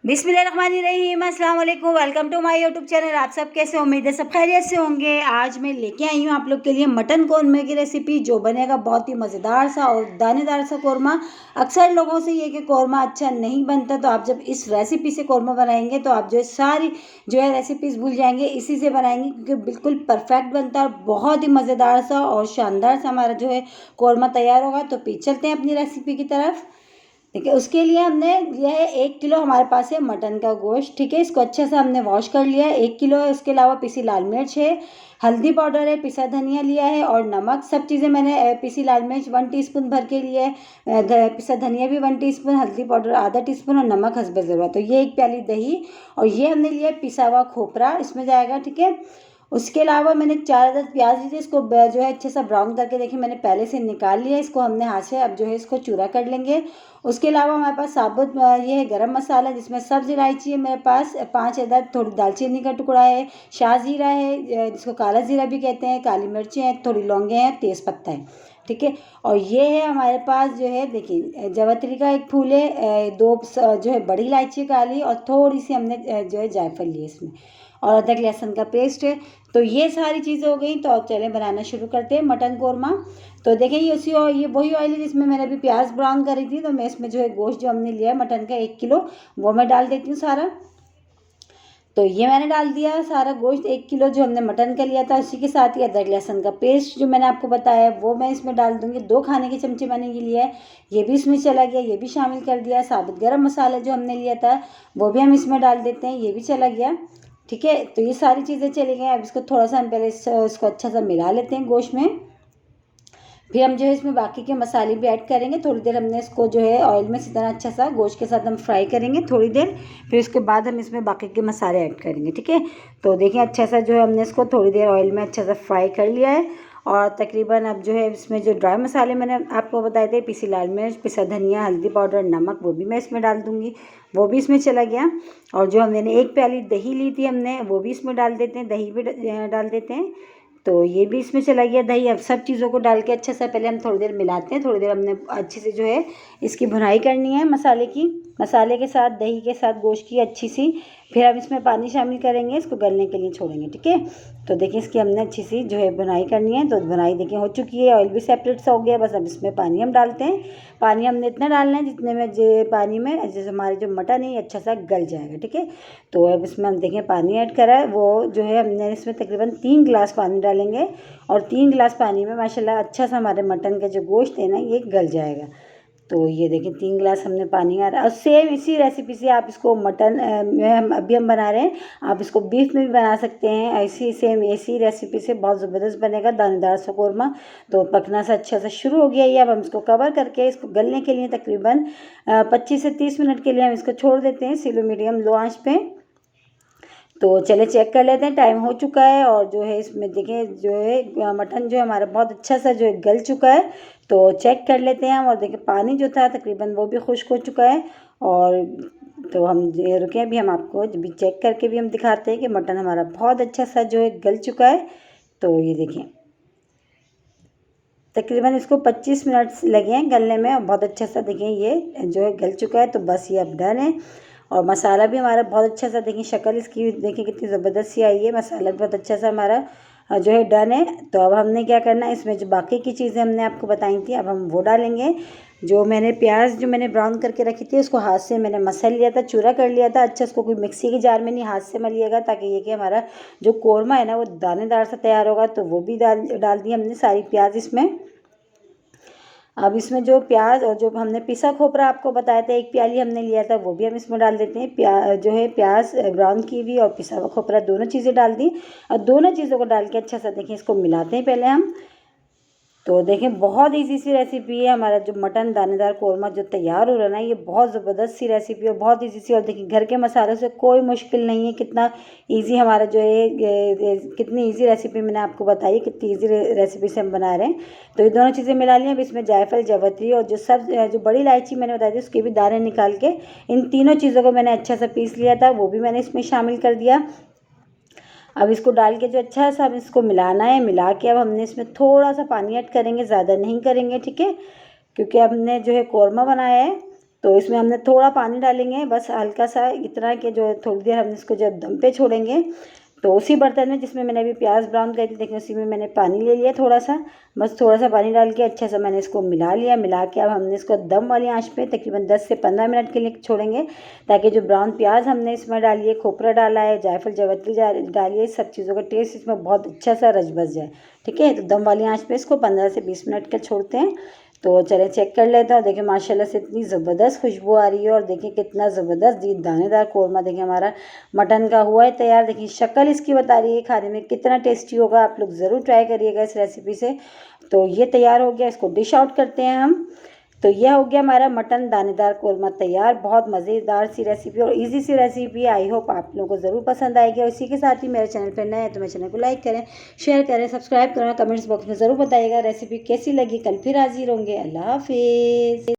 बिस्मिल्लाहिर्रहमानिर्रहीम, अस्सलाम वालेकुम। Welcome to my YouTube channel. आप सब कैसे, उम्मीद है सब खैरियत से होंगे। आज मैं लेके आई हूँ आप लोग के लिए मटन कौरमा की रेसिपी, जो बनेगा बहुत ही मज़ेदार सा और दानेदार सा कौरमा। अक्सर लोगों से ये कि कौरमा अच्छा नहीं बनता, तो आप जब इस रेसिपी से कौरमा बनाएंगे तो आप जो है सारी जो है रेसिपीज़ भूल जाएंगे। इसी से बनाएंगे क्योंकि बिल्कुल परफेक्ट बनता है और बहुत ही मज़ेदार सा और शानदार सा हमारा जो है कौरमा तैयार होगा। तो फिर चलते हैं अपनी रेसिपी की तरफ। ठीक है, उसके लिए हमने लिया है 1 किलो हमारे पास है मटन का गोश्त। ठीक है, इसको अच्छे से हमने वॉश कर लिया है। 1 किलो है, उसके अलावा पिसी लाल मिर्च है, हल्दी पाउडर है, पिसा धनिया लिया है और नमक। सब चीज़ें मैंने पिसी लाल मिर्च 1 टीस्पून भर के लिए है, पिसा धनिया भी 1 टीस्पून, हल्दी पाउडर आधा टीस्पून और नमक हस्बे ज़रूरत। तो ये 1 प्याली दही और ये हमने लिया है पिसा हुआ खोपरा, इसमें जाएगा। ठीक है, उसके अलावा मैंने 4 अदद प्याज ली थी, इसको जो है अच्छे से ब्राउन करके देखिए मैंने पहले से निकाल लिया। इसको हमने हाथ से अब जो है इसको चूरा कर लेंगे। उसके अलावा हमारे पास साबुत ये है गरम मसाला, जिसमें सब्ज़ इलायची है मेरे पास 5 अदद, थोड़ी दालचीनी का टुकड़ा है, शाह ज़ीरा है जिसको काला ज़ीरा भी कहते हैं, काली मिर्चें हैं, थोड़ी लौंगे हैं, तेज़पत्ता है। ठीक है, और ये है हमारे पास जो है देखिए जावित्री का एक फूल है, जो है बड़ी इलायची काली और थोड़ी सी हमने जो है जायफल ली है इसमें, और अदरक लहसुन का पेस्ट है। तो ये सारी चीज़ें हो गई। तो अब चलें बनाना शुरू करते हैं मटन कौरमा। तो देखें ये ये वही ऑयल है जिसमें मैंने अभी प्याज ब्राउन करी थी। तो मैं इसमें जो है गोश्त जो हमने लिया है मटन का 1 किलो, वो मैं डाल देती हूँ सारा। तो ये मैंने डाल दिया सारा गोश्त 1 किलो जो हमने मटन का लिया था। उसी के साथ ही अदरक लहसुन का पेस्ट जो मैंने आपको बताया है वो मैं इसमें डाल दूँगी। 2 खाने के चमचे मैंने ये लिया है, ये भी इसमें चला गया, ये भी शामिल कर दिया। साबुत गरम मसाला जो हमने लिया था वो भी हम इसमें डाल देते हैं, ये भी चला गया। ठीक है, तो ये सारी चीज़ें चली गई। अब इसको थोड़ा सा हम पहले इसको अच्छा सा मिला लेते हैं गोश्त में। फिर हम जो है इसमें बाकी के मसाले भी ऐड करेंगे। थोड़ी देर हमने इसको जो है ऑयल में इसी तरह अच्छा सा गोश्त के साथ हम फ्राई करेंगे थोड़ी देर। फिर उसके बाद हम इसमें बाकी के मसाले ऐड करेंगे। ठीक है, तो देखिए अच्छा सा जो है हमने इसको थोड़ी देर ऑयल में अच्छा सा फ्राई कर लिया है। और तकरीबन अब जो है इसमें जो ड्राई मसाले मैंने आपको बताए थे, पिसी लाल मिर्च, पिसा धनिया, हल्दी पाउडर, नमक, वो भी मैं इसमें डाल दूँगी, वो भी इसमें चला गया। और जो मैंने 1 प्याली दही ली थी हमने, वो भी इसमें डाल देते हैं, दही भी डाल देते हैं। तो ये भी इसमें चला गया दही। अब सब चीज़ों को डाल के अच्छे से पहले हम थोड़ी देर मिलाते हैं। थोड़ी देर हमने अच्छे से जो है इसकी भुनाई करनी है मसाले की, मसाले के साथ दही के साथ गोश्त की अच्छी सी। फिर हम इसमें पानी शामिल करेंगे, इसको गलने के लिए छोड़ेंगे। ठीक है, तो देखिए इसकी हमने अच्छी सी जो है भुनाई करनी है। तो भुनाई देखिए हो चुकी है, ऑयल भी सेपरेट सा हो गया। बस अब इसमें पानी हम डालते हैं। पानी हमने इतना डालना है जितने में जो पानी में जैसे हमारे जो मटन है अच्छा सा गल जाएगा। ठीक है, तो अब इसमें हम देखें पानी ऐड करा है, वो जो है हमने इसमें तकरीबन 3 गिलास पानी डालेंगे। और 3 गिलास पानी में माशाल्लाह अच्छा सा हमारे मटन का जो गोश्त है ना ये गल जाएगा। तो ये देखिए 3 गिलास हमने पानी आ रहा है। और सेम इसी रेसिपी से आप इसको मटन में हम बना रहे हैं, आप इसको बीफ में भी बना सकते हैं। ऐसी सेम ऐसी रेसिपी से बहुत ज़बरदस्त बनेगा दानेदार सा कौरमा। तो पकना सा अच्छा सा शुरू हो गया ये। अब हम इसको कवर करके इसको गलने के लिए तकरीबन 25 से 30 मिनट के लिए हम इसको छोड़ देते हैं स्लो मीडियम लो आंच पे। तो चले चेक कर लेते हैं, टाइम हो चुका है। और जो है इसमें देखें जो है मटन जो है हमारा बहुत अच्छा सा जो है गल चुका है। तो चेक कर लेते हैं हम, और देखिए पानी जो था तकरीबन वो भी खुश्क हो चुका है। और तो हम ये रुके अभी हम आपको भी चेक करके भी हम दिखाते हैं कि मटन हमारा बहुत अच्छा सा जो है गल चुका है। तो ये देखिए तकरीबन इसको 25 मिनट लगे हैं गलने में, और बहुत अच्छा सा देखिए ये जो है गल चुका है। तो बस ये अब डन है। और मसाला भी हमारा बहुत अच्छा सा देखिए शक्ल इसकी देखिए कितनी ज़बरदस्त सी आई है। मसाला भी बहुत अच्छा सा हमारा जो है डन है। तो अब हमने क्या करना है, इसमें जो बाकी की चीज़ें हमने आपको बताई थी अब हम वो डालेंगे। जो मैंने प्याज जो मैंने ब्राउन करके रखी थी उसको हाथ से मैंने मसल लिया था, चूरा कर लिया था अच्छा। उसको कोई मिक्सी के जार में नहीं, हाथ से मलिएगा, ताकि ये कि हमारा जो कौरमा है ना वो दानेदार सा तैयार होगा। तो वो भी डाल दी हमने सारी प्याज इसमें। अब इसमें जो प्याज और जो हमने पिसा खोपरा आपको बताया था 1 प्याली हमने लिया था, वो भी हम इसमें डाल देते हैं। जो है प्याज ब्राउन की हुई और पिसा हुआ खोपरा दोनों चीज़ें डाल दी। और दोनों चीज़ों को डाल के अच्छा सा देखिए इसको मिलाते हैं पहले हम। तो देखें बहुत इजी सी रेसिपी है। हमारा जो मटन दानेदार कौरमा जो तैयार हो रहा है ना, ये बहुत ज़बरदस्त सी रेसिपी है, बहुत इजी सी। और देखिए घर के मसालों से कोई मुश्किल नहीं है, कितना इजी हमारा जो है कितनी इजी रेसिपी मैंने आपको बताई है, कितनी इजी रेसिपी से हम बना रहे हैं। तो ये दोनों चीज़ें मिला ली। अब इसमें जायफल, जावित्री और जो बड़ी इलायची मैंने बताई थी उसके भी दाने निकाल के इन तीनों चीज़ों को मैंने अच्छा सा पीस लिया था, वो भी मैंने इसमें शामिल कर दिया। अब इसको डाल के जो अच्छा सा अब इसको मिलाना है। मिला के अब हमने इसमें थोड़ा सा पानी ऐड करेंगे, ज़्यादा नहीं करेंगे। ठीक है, क्योंकि हमने जो है कौरमा बनाया है तो इसमें हमने थोड़ा पानी डालेंगे, बस हल्का सा, इतना कि जो थोड़ी देर हम इसको जब दम पे छोड़ेंगे तो उसी बर्तन में जिसमें मैंने अभी प्याज ब्राउन करी थी, देखिए उसी में मैंने पानी ले लिया थोड़ा सा, बस थोड़ा सा पानी डाल के अच्छा सा मैंने इसको मिला लिया। मिला के अब हमने इसको दम वाली आंच पे तकरीबन 10 से 15 मिनट के लिए छोड़ेंगे, ताकि जो ब्राउन प्याज हमने इसमें डाली है, खोपरा डाला है, जायफल जावित्री डाली है, सब चीज़ों का टेस्ट इसमें बहुत अच्छा सा रच बस जाए। ठीक है, तो दम वाली आंच पे इसको 15 से 20 मिनट का छोड़ते हैं। तो चले चेक कर लेते हैं। देखिए माशाल्लाह से इतनी ज़बरदस्त खुशबू आ रही है, और देखिए कितना ज़बरदस्त दानेदार कौरमा देखिए हमारा मटन का हुआ है तैयार। देखिए शक्ल इसकी बता रही है खाने में कितना टेस्टी होगा, आप लोग ज़रूर ट्राई करिएगा इस रेसिपी से। तो ये तैयार हो गया, इसको डिश आउट करते हैं हम। तो यह हो गया हमारा मटन दानेदार कौरमा तैयार। बहुत मज़ेदार सी रेसिपी और इजी सी रेसिपी, आई होप आप लोगों को ज़रूर पसंद आएगी। और इसी के साथ ही मेरे चैनल पर नए हैं तो मेरे चैनल को लाइक करें, शेयर करें, सब्सक्राइब करें, कमेंट्स बॉक्स में ज़रूर बताइएगा रेसिपी कैसी लगी। कल फिर हाजिर होंगे। अल्लाह हाफिज़।